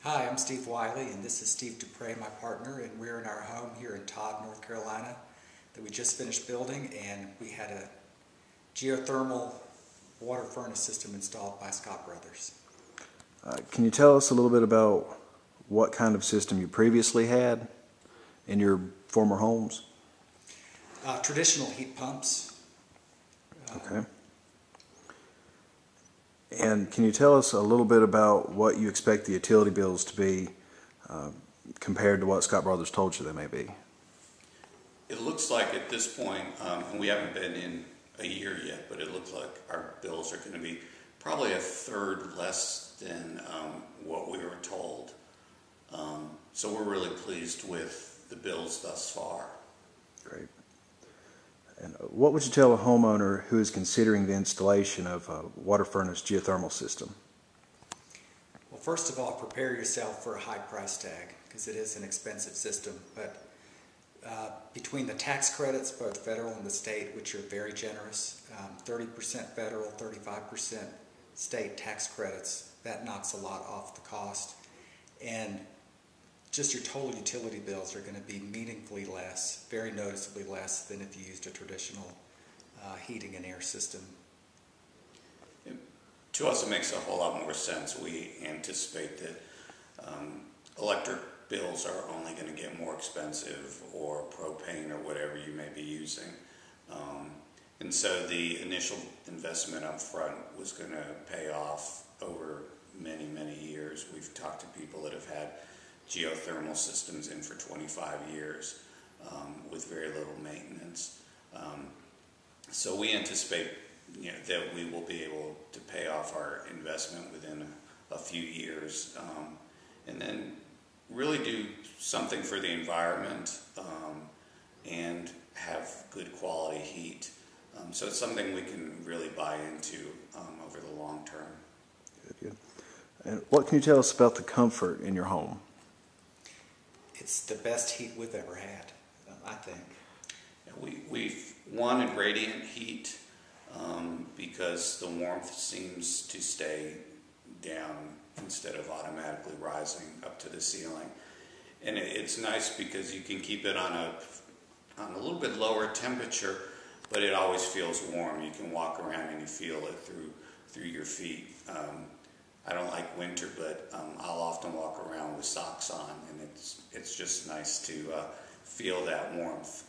Hi, I'm Steve Wiley, and this is Steve Dupree, my partner, and we're in our home here in Todd, North Carolina that we just finished building, and we had a geothermal water furnace system installed by Scott Brothers. Can you tell us a little bit about what kind of system you previously had in your former homes? Traditional heat pumps. Okay. And can you tell us a little bit about what you expect the utility bills to be compared to what Scott Brothers told you they may be? It looks like at this point, and we haven't been in a year yet, but it looks like our bills are going to be probably a third less than what we were told. So we're really pleased with the bills thus far. Great. And what would you tell a homeowner who is considering the installation of a WaterFurnace geothermal system? Well, first of all, prepare yourself for a high price tag because it is an expensive system. But between the tax credits, both federal and the state, which are very generous, 30% federal, 35% state tax credits, that knocks a lot off the cost. And just your total utility bills are going to be meaningfully less, very noticeably less than if you used a traditional heating and air system. To us, it makes a whole lot more sense. We anticipate that electric bills are only going to get more expensive, or propane or whatever you may be using. And so the initial investment up front was going to pay off over many, many years. We've talked to people that have had geothermal systems in for 25 years with very little maintenance. So we anticipate that we will be able to pay off our investment within a few years, and then really do something for the environment and have good quality heat. So it's something we can really buy into over the long term. Good. And what can you tell us about the comfort in your home? It's the best heat we've ever had, I think. We've wanted radiant heat because the warmth seems to stay down instead of automatically rising up to the ceiling. And it's nice because you can keep it on a little bit lower temperature, but it always feels warm. You can walk around and you feel it through your feet. I don't like winter, but I'll often walk around with socks on, and it's just nice to feel that warmth.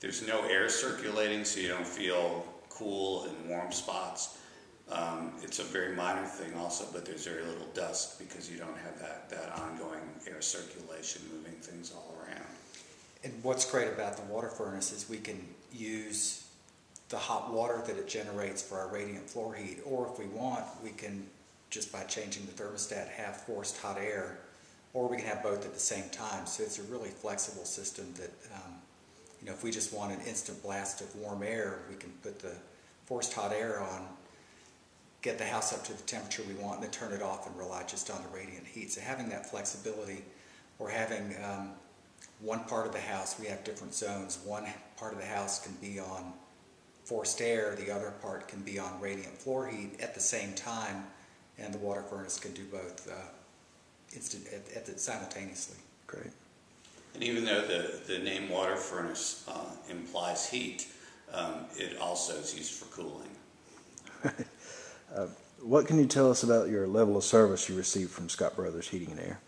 There's no air circulating, so you don't feel cool in warm spots. It's a very minor thing also, but there's very little dust because you don't have that ongoing air circulation moving things all around. And what's great about the water furnace is we can use the hot water that it generates for our radiant floor heat, or if we want, we can, just by changing the thermostat, have forced hot air, or we can have both at the same time. So it's a really flexible system that, if we just want an instant blast of warm air, we can put the forced hot air on, get the house up to the temperature we want, and then turn it off and rely just on the radiant heat. So having that flexibility, or having one part of the house, we have different zones. One part of the house can be on forced air, the other part can be on radiant floor heat at the same time, and the water furnace can do both simultaneously. Great. And even though the name water furnace implies heat, it also is used for cooling. What can you tell us about your level of service you received from Scott Brothers Heating and Air?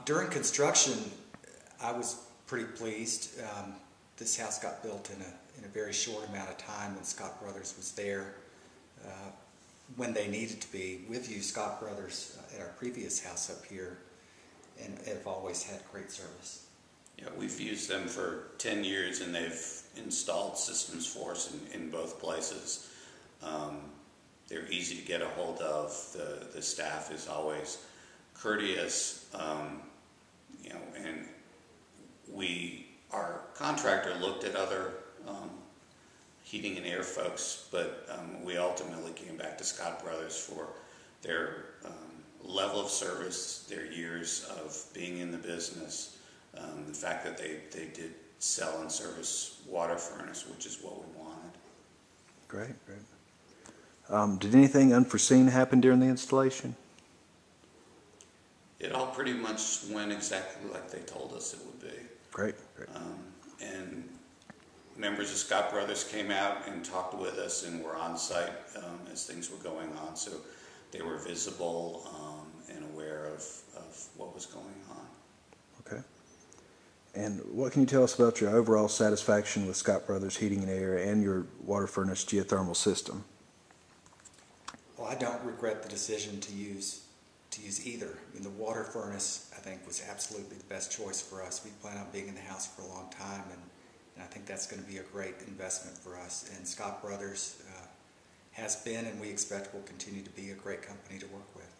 During construction, I was pretty pleased. This house got built in a very short amount of time, and Scott Brothers was there when they needed to be. We've used Scott Brothers at our previous house up here, and have always had great service. Yeah, we've used them for 10 years, and they've installed systems for us in both places. They're easy to get a hold of. The staff is always courteous, and our contractor looked at other heating and air folks, but we ultimately came back to Scott Brothers for their level of service, their years of being in the business, the fact that they did sell and service WaterFurnace, which is what we wanted. Great, great. Did anything unforeseen happen during the installation? It all pretty much went exactly like they told us it would be. Great, great. And members of Scott Brothers came out and talked with us and were on site as things were going on, so they were visible and aware of what was going on. Okay. And what can you tell us about your overall satisfaction with Scott Brothers Heating and Air and your WaterFurnace Geothermal system? Well, I don't regret the decision to use either. I mean, the water furnace, I think, was absolutely the best choice for us. We plan on being in the house for a long time, and I think that's going to be a great investment for us. And Scott Brothers has been, and we expect will continue to be, a great company to work with.